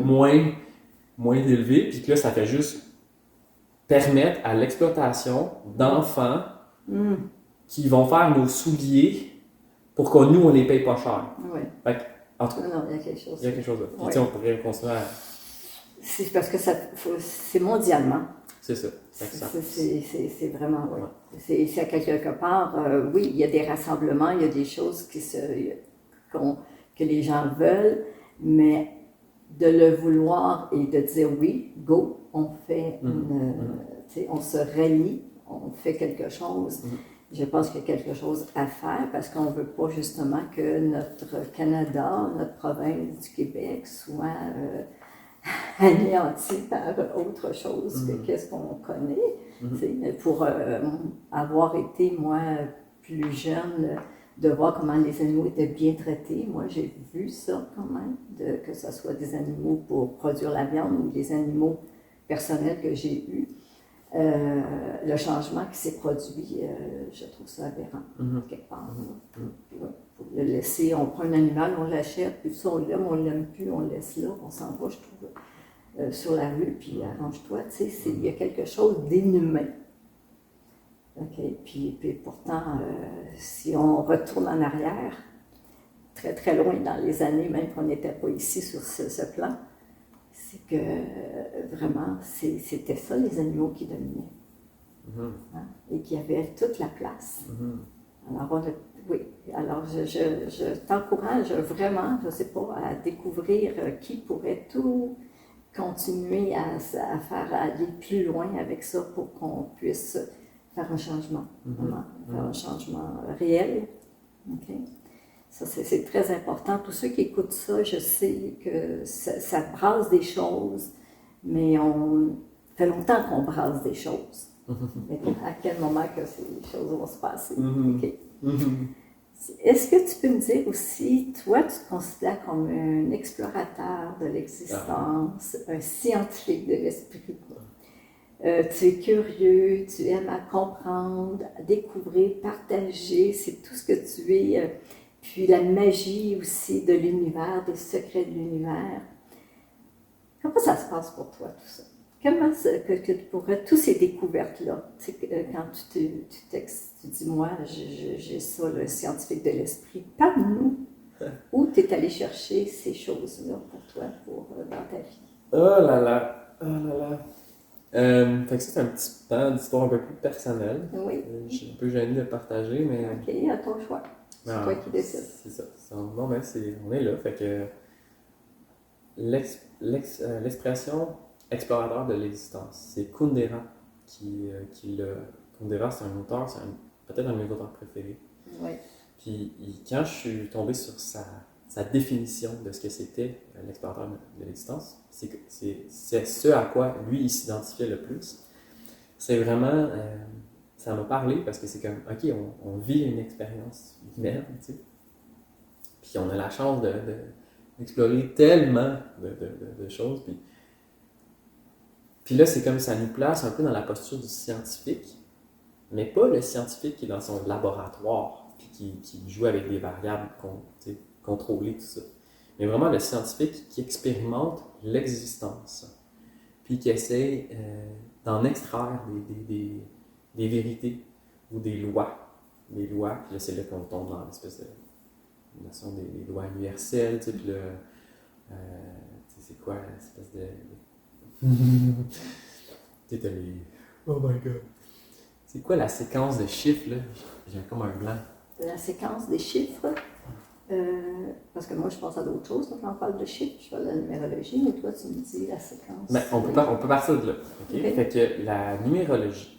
moins élevés, puis que là, ça fait juste permettre à l'exploitation d'enfants qui vont faire nos souliers pour que nous, on les paye pas cher. Oui. Fait que, en tout cas, non, il y a quelque chose. Il y a quelque chose là. Puis on pourrait continuer à... C'est parce que c'est mondialement. C'est ça. C'est vraiment, oui. C'est à quelque part, oui, il y a des rassemblements, il y a des choses que les gens veulent, mais de le vouloir et de dire oui, go, on fait on se rallie, on fait quelque chose. Je pense qu'il y a quelque chose à faire parce qu'on ne veut pas justement que notre Canada, notre province du Québec soit anéantie par autre chose que qu'est-ce qu'on connaît. Pour avoir été, moi, plus jeune, de voir comment les animaux étaient bien traités. Moi, j'ai vu ça quand même, que ce soit des animaux pour produire la viande ou des animaux personnels que j'ai eus. Le changement qui s'est produit, je trouve ça aberrant, quelque part. Pour le laisser, on prend un animal, on l'achète, puis ça, on l'aime plus, on le laisse là, on s'en va, je trouve, sur la rue, puis arrange-toi, tu sais, il y a quelque chose d'inhumain. Puis pourtant, si on retourne en arrière, très très loin dans les années, même qu'on n'était pas ici sur ce plan, c'est que vraiment, c'était ça les animaux qui dominaient. Et qui avaient toute la place. Alors, je t'encourage vraiment, je ne sais pas, à découvrir qui pourrait tout continuer à faire aller plus loin avec ça pour qu'on puisse faire un changement, vraiment, faire un changement réel. Ça, c'est très important. Tous ceux qui écoutent ça, je sais que ça brasse des choses, mais on fait longtemps qu'on brasse des choses. Mais à quel moment que ces choses vont se passer. Mhm. OK. Mhm. Est-ce que tu peux me dire aussi, toi, tu te considères comme un explorateur de l'existence, un scientifique de l'esprit? Tu es curieux, tu aimes à comprendre, à découvrir, partager, c'est tout ce que tu es. Puis la magie aussi de l'univers, des secrets de l'univers. Comment ça se passe pour toi, tout ça? Comment que pour toutes ces découvertes-là, quand tu dis, moi, j'ai ça, le scientifique de l'esprit, parle-nous où tu es allé chercher ces choses-là pour toi, dans ta vie. Oh là là, oh là là. Fait que ça, c'est un petit pan d'histoire un peu plus personnelle. Oui. Je suis un peu gêné de partager, mais. OK, à ton choix. C'est toi qui décides. C'est ça. Non, mais on est là. Fait que l'expression explorateur de l'existence, c'est Kundera qui l'a. Kundera, c'est un auteur, peut-être un de mes auteurs préférés. Oui. Puis quand je suis tombé sur sa définition de ce que c'était l'explorateur de l'existence, c'est ce à quoi lui il s'identifiait le plus. C'est vraiment, ça m'a parlé parce que c'est comme, ok, on vit une expérience humaine, tu sais, puis on a la chance d'explorer tellement de choses, puis là c'est comme ça nous place un peu dans la posture du scientifique, mais pas le scientifique qui est dans son laboratoire, puis qui joue avec des variables, contrôler tout ça. Mais vraiment le scientifique qui expérimente l'existence, puis qui essaie d'en extraire des vérités ou des lois. Des lois, puis là c'est là qu'on tombe dans l'espèce de notion des lois universelles, tu sais, puis là, c'est quoi l'espèce de... tu sais, les... Oh my god! C'est quoi la séquence de chiffres, là? J'ai comme un blanc. La séquence des chiffres, parce que moi je pense à d'autres choses quand on parle de chiffres, je parle de la numérologie, mais toi tu me dis la séquence. Ben, on peut partir de là. Okay? Fait que la numérologie,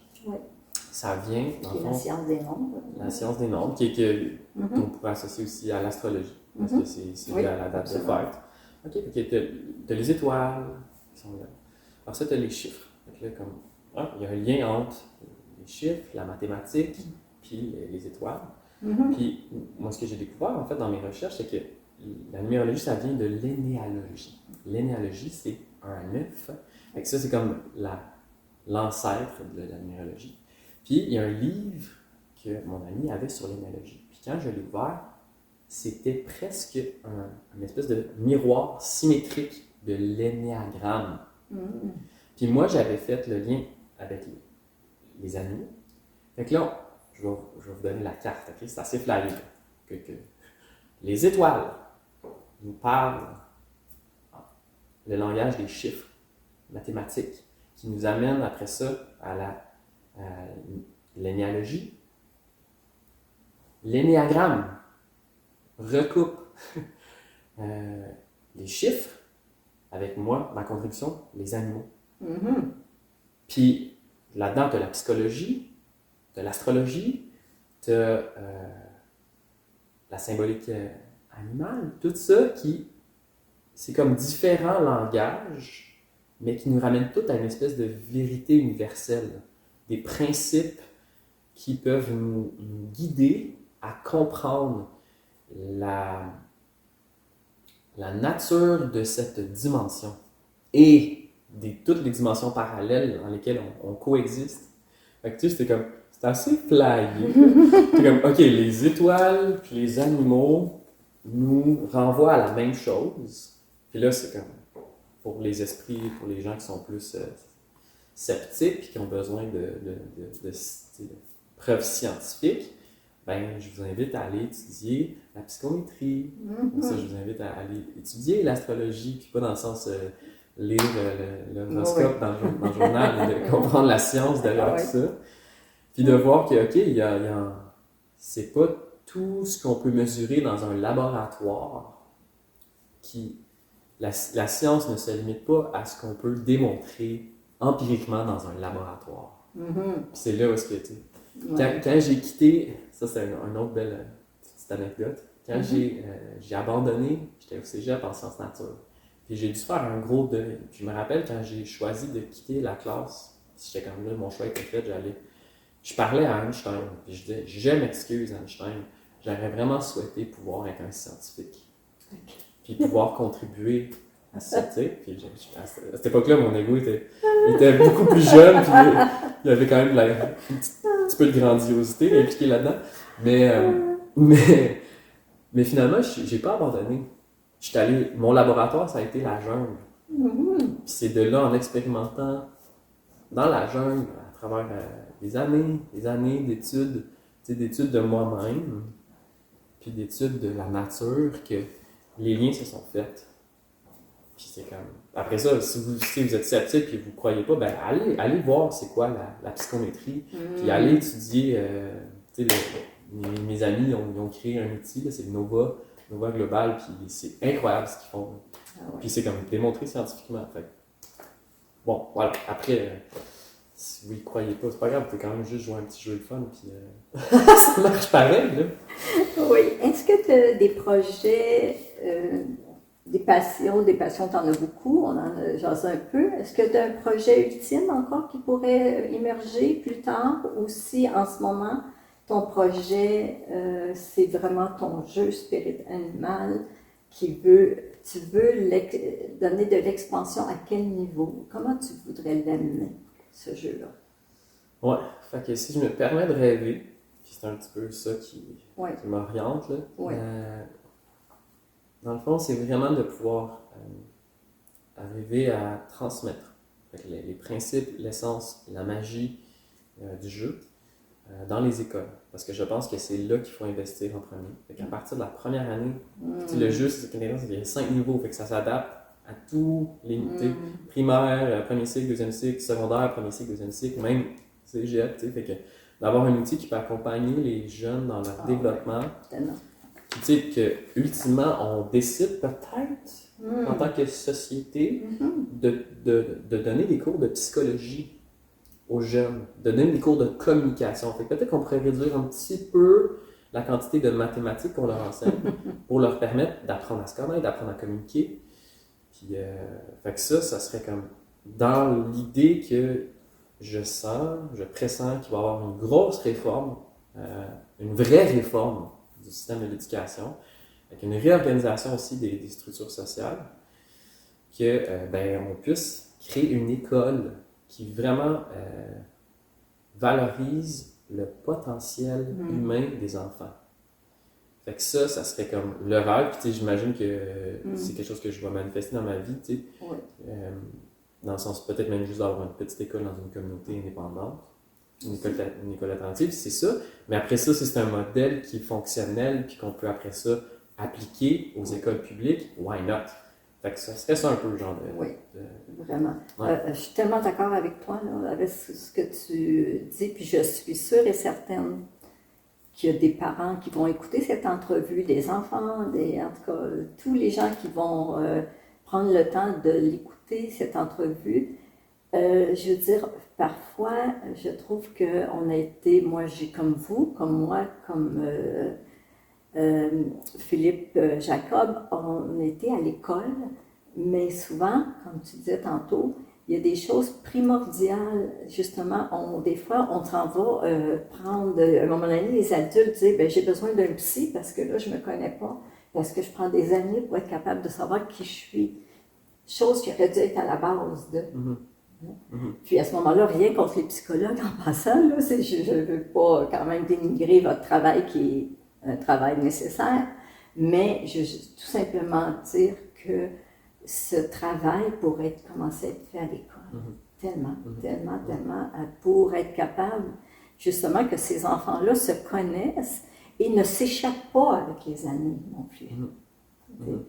ça vient dans la science des nombres. La science des nombres, qu'on pourrait associer aussi à l'astrologie, parce que c'est lié à la date de fête. OK, fait que tu as les étoiles qui sont là. Alors ça, tu as les chiffres. Fait que là, il y a un lien entre les chiffres, la mathématique, puis les étoiles. Puis moi, ce que j'ai découvert, en fait, dans mes recherches, c'est que la numérologie, ça vient de l'énéalogie. L'énéalogie, c'est 1 à 9. Fait que ça, c'est comme l'ancêtre de la numérologie. Puis, il y a un livre que mon ami avait sur l'énéalogie. Puis, quand je l'ai ouvert, c'était presque un espèce de miroir symétrique de l'énéagramme. Puis, moi, j'avais fait le lien avec les animaux. Fait que là, je vais vous donner la carte, ok? C'est assez flyé. Que les étoiles nous parlent le langage des chiffres mathématiques qui nous amène après ça à l'énéalogie. L'énéagramme recoupe les chiffres avec moi, ma contribution, les animaux. Puis là-dedans, tu as la psychologie, de l'astrologie, de la symbolique animale, tout ça c'est comme différents langages, mais qui nous ramènent tout à une espèce de vérité universelle, des principes qui peuvent nous guider à comprendre la nature de cette dimension et toutes les dimensions parallèles dans lesquelles on coexiste. Fait que tu sais, c'est assez flyé. C'est comme, ok, les étoiles puis les animaux nous renvoient à la même chose. Puis là, c'est comme, pour les esprits, pour les gens qui sont plus sceptiques puis qui ont besoin de preuves scientifiques, ben, je vous invite à aller étudier la psychométrie. Pour ça, je vous invite à aller étudier l'astrologie, puis pas dans le sens lire l'horoscope dans le journal, mais de comprendre la science derrière tout ça. Puis de voir que, ok, c'est pas tout ce qu'on peut mesurer dans un laboratoire la science ne se limite pas à ce qu'on peut démontrer empiriquement dans un laboratoire. Puis c'est là où est-ce que, tu sais, quand j'ai quitté, ça c'est une autre belle petite anecdote, quand j'ai abandonné, j'étais au cégep en sciences nature. Puis j'ai dû faire un gros deuil. Puis je me rappelle quand j'ai choisi de quitter la classe j'étais comme là, mon choix était fait, je parlais à Einstein, puis je disais, je m'excuse Einstein, j'aurais vraiment souhaité pouvoir être un scientifique, puis pouvoir contribuer à ça, tu sais. Puis à cette époque-là, mon ego était beaucoup plus jeune, puis il y avait quand même un petit peu de grandiosité impliquée là-dedans. Mais finalement, j'ai pas abandonné. Mon laboratoire, ça a été la jungle. Puis c'est de là, en expérimentant dans la jungle, à travers des années d'études, tu sais, d'études de moi-même, puis d'études de la nature, que les liens se sont faits. Puis c'est comme... Après ça, si vous êtes sceptique et vous ne croyez pas, ben allez voir c'est quoi la psychométrie, puis allez étudier... tu sais, mes amis, ils ont créé un outil, là, c'est le Nova Global, puis c'est incroyable ce qu'ils font. Ah ouais. Puis c'est comme démontré scientifiquement. Fait. Bon, voilà. Après, si vous y croyez pas, c'est pas grave, vous pouvez quand même juste jouer un petit jeu de fun, puis ça marche pareil, là. Oui. Est-ce que tu as des projets, des passions, tu en as beaucoup, on en a jasé un peu. Est-ce que tu as un projet ultime encore qui pourrait émerger plus tard, ou si en ce moment, ton projet, c'est vraiment ton jeu Spirit Animal tu veux donner de l'expansion à quel niveau? Comment tu voudrais l'amener, ce jeu-là? Ouais, fait que si je me permets de rêver, puis c'est un petit peu ça qui m'oriente, là. Ouais. Dans le fond, c'est vraiment de pouvoir arriver à transmettre les principes, l'essence, la magie du jeu dans les écoles. Parce que je pense que c'est là qu'il faut investir en premier. Fait qu'à partir de la première année, le jeu, il y a 5 niveaux, fait que ça s'adapte à tous les primaires, premier cycle, deuxième cycle, secondaire, premier cycle, deuxième cycle, même cégep, tu sais, fait que d'avoir un outil qui peut accompagner les jeunes dans leur développement. Puis tu sais, que ultimement, on décide peut-être, en tant que société, de donner des cours de psychologie aux jeunes, de donner des cours de communication. Fait que peut-être qu'on pourrait réduire un petit peu la quantité de mathématiques qu'on leur enseigne pour leur permettre d'apprendre à se connaître, d'apprendre à communiquer. Puis, fait que ça serait comme dans l'idée que je pressens qu'il va y avoir une grosse réforme, une vraie réforme du système de l'éducation, avec une réorganisation aussi des structures sociales, on puisse créer une école qui vraiment valorise le potentiel humain des enfants. Fait que ça serait comme le rêve. Puis j'imagine que c'est quelque chose que je vais manifester dans ma vie, tu sais. Dans le sens peut-être même juste d'avoir une petite école dans une communauté indépendante, une école alternative, c'est ça. Mais après ça, si c'est un modèle qui est fonctionnel puis qu'on peut après ça appliquer aux écoles publiques, why not? Fait que ça serait ça un peu le genre de... Oui, vraiment. Ouais. Je suis tellement d'accord avec toi, là, avec ce que tu dis, puis je suis sûre et certaine qu'il y a des parents qui vont écouter cette entrevue, des enfants, en tout cas, tous les gens qui vont prendre le temps de l'écouter, cette entrevue. Je veux dire, parfois, je trouve qu'on a été, moi j'ai comme vous, comme moi, comme... Philippe Jacob, on était à l'école, mais souvent, comme tu disais tantôt, il y a des choses primordiales. Justement, des fois, on s'en va prendre, à un moment donné, les adultes disent j'ai besoin d'un psy parce que là, je ne me connais pas, parce que je prends des années pour être capable de savoir qui je suis. Chose qui aurait dû être à la base de. Puis à ce moment-là, rien contre les psychologues en passant, là, je ne veux pas quand même dénigrer votre travail qui est un travail nécessaire, mais je veux tout simplement dire que ce travail pourrait commencer à être fait à l'école. Tellement, pour être capable, justement, que ces enfants-là se connaissent et ne s'échappent pas avec les années non plus.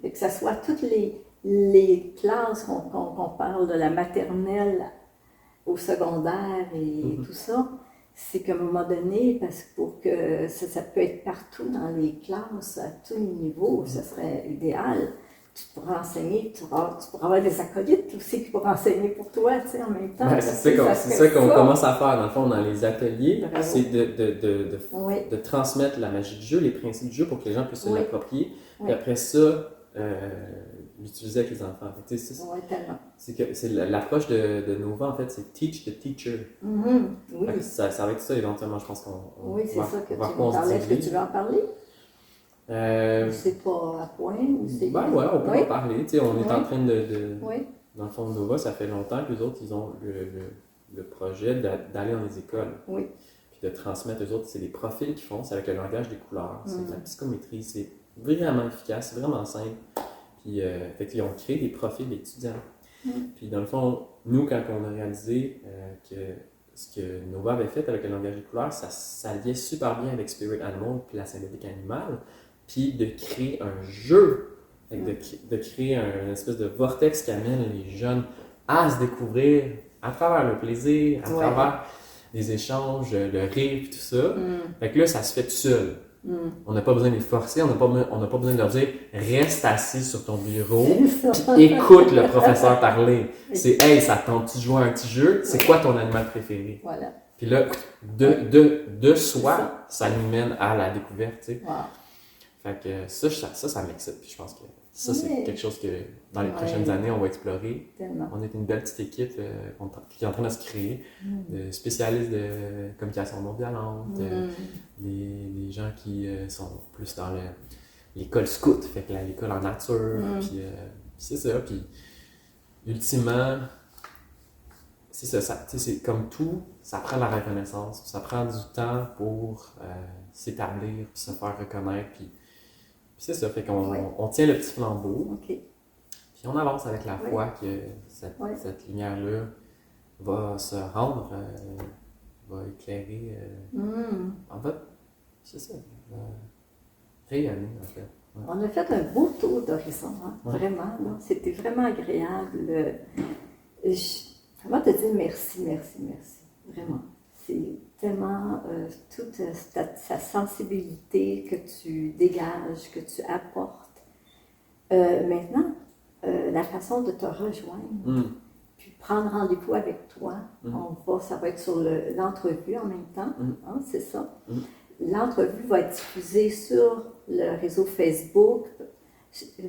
Et que ce soit toutes les classes qu'on parle de la maternelle au secondaire et tout ça, c'est qu'à un moment donné, parce que pour que ça peut être partout dans les classes, à tous les niveaux, ça serait idéal. Tu pourras enseigner, tu pourras avoir des acolytes aussi qui pourront enseigner pour toi, tu sais, en même temps. C'est ça qu'on commence à faire, dans le fond, dans les ateliers. Bravo. C'est de transmettre la magie du jeu, les principes du jeu pour que les gens puissent se l'approprier. Puis après ça, l'utiliser avec les enfants. Fait que, Oui, tellement. c'est l'approche de Nova, en fait, c'est teach the teacher. Oui. Fait que ça va être ça éventuellement, je pense qu'on Oui, c'est ça que tu va veux parler. Est-ce que tu veux en parler? Ou c'est pas à point? Ou c'est... Ben ouais, on peut en parler. Tu sais, on est en train Oui. Dans le fond, Nova, ça fait longtemps que les autres, ils ont le projet d'aller dans les écoles. Oui. Puis de transmettre aux autres, c'est des profils qu'ils font, c'est avec le langage des couleurs, c'est de la psychométrie, c'est vraiment efficace, c'est vraiment simple. Puis, fait qu'ils ont créé des profils d'étudiants. Puis, dans le fond, nous, quand on a réalisé que ce que Nova avait fait avec le langage des couleurs, ça liait super bien avec Spirit Animal puis la symbolique animale, puis de créer un jeu, de créer une espèce de vortex qui amène les jeunes à se découvrir à travers le plaisir, à travers les échanges, le rire et tout ça. Fait que là, ça se fait tout seul. On n'a pas besoin de les forcer, on n'a pas besoin de leur dire « Reste assis sur ton bureau, puis écoute le professeur parler. » C'est « Hey, ça tente-tu de jouer à un petit jeu? C'est quoi ton animal préféré? » Voilà. Puis là, de soi, ça nous mène à la découverte, tu sais. Wow. Fait que ça m'excite. Puis je pense que ça, c'est quelque chose que dans les prochaines années, on va explorer. Tellement. On est une belle petite équipe qui est en train de se créer, de spécialistes de communication non violente, des gens qui sont plus dans l'école scout, fait que l'école en nature, puis c'est ça. Puis ultimement, c'est ça, c'est comme tout, ça prend la reconnaissance, ça prend du temps pour s'établir, puis se faire reconnaître, puis c'est ça, fait qu'on tient le petit flambeau, puis on avance avec la foi que cette lumière-là va se rendre, va éclairer, en fait, c'est ça, va rayonner, en fait. Ouais. On a fait un beau tour d'horizon, hein? Vraiment, là. C'était vraiment agréable. Vraiment te dire merci, vraiment. C'est tellement toute sa sensibilité que tu dégages, que tu apportes. Maintenant, la façon de te rejoindre, puis prendre rendez-vous avec toi, ça va être sur l'entrevue en même temps, hein, c'est ça. L'entrevue va être diffusée sur le réseau Facebook,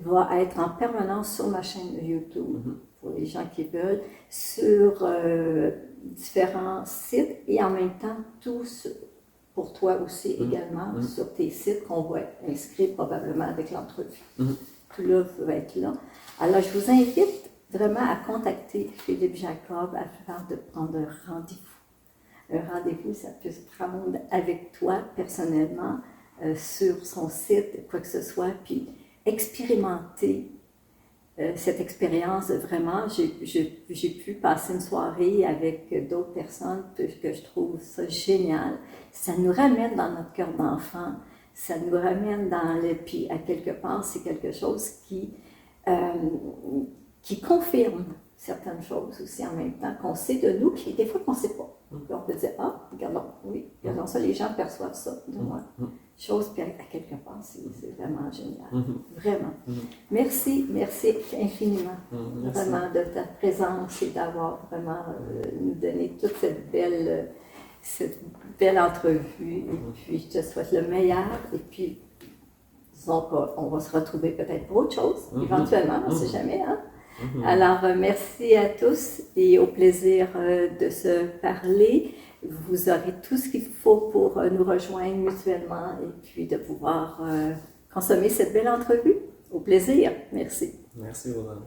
va être en permanence sur ma chaîne YouTube, pour les gens qui veulent, sur différents sites et en même temps, tous pour toi aussi également, sur tes sites qu'on va inscrire probablement avec l'entrevue. Tout là va être là. Alors, je vous invite vraiment à contacter Philippe Jacob afin de prendre un rendez-vous. Un rendez-vous, ça peut se prendre avec toi personnellement sur son site, quoi que ce soit, puis expérimenter cette expérience. Vraiment, j'ai pu passer une soirée avec d'autres personnes que je trouve ça génial. Ça nous ramène dans notre cœur d'enfant, ça nous ramène puis à quelque part, c'est quelque chose qui confirme certaines choses aussi en même temps, qu'on sait de nous, puis des fois qu'on ne sait pas. Puis on peut dire, regardons ça, les gens perçoivent ça de moi. Chose, puis à quelque part, c'est vraiment génial. Vraiment. Merci infiniment. Vraiment de ta présence et d'avoir vraiment nous donné toute cette belle entrevue. Et puis, je te souhaite le meilleur. Et puis, disons qu'on va se retrouver peut-être pour autre chose, éventuellement, on ne sait jamais, hein? Alors, merci à tous et au plaisir de se parler. Vous aurez tout ce qu'il faut pour nous rejoindre mutuellement et puis de pouvoir consommer cette belle entrevue. Au plaisir. Merci. Merci, Rosanne.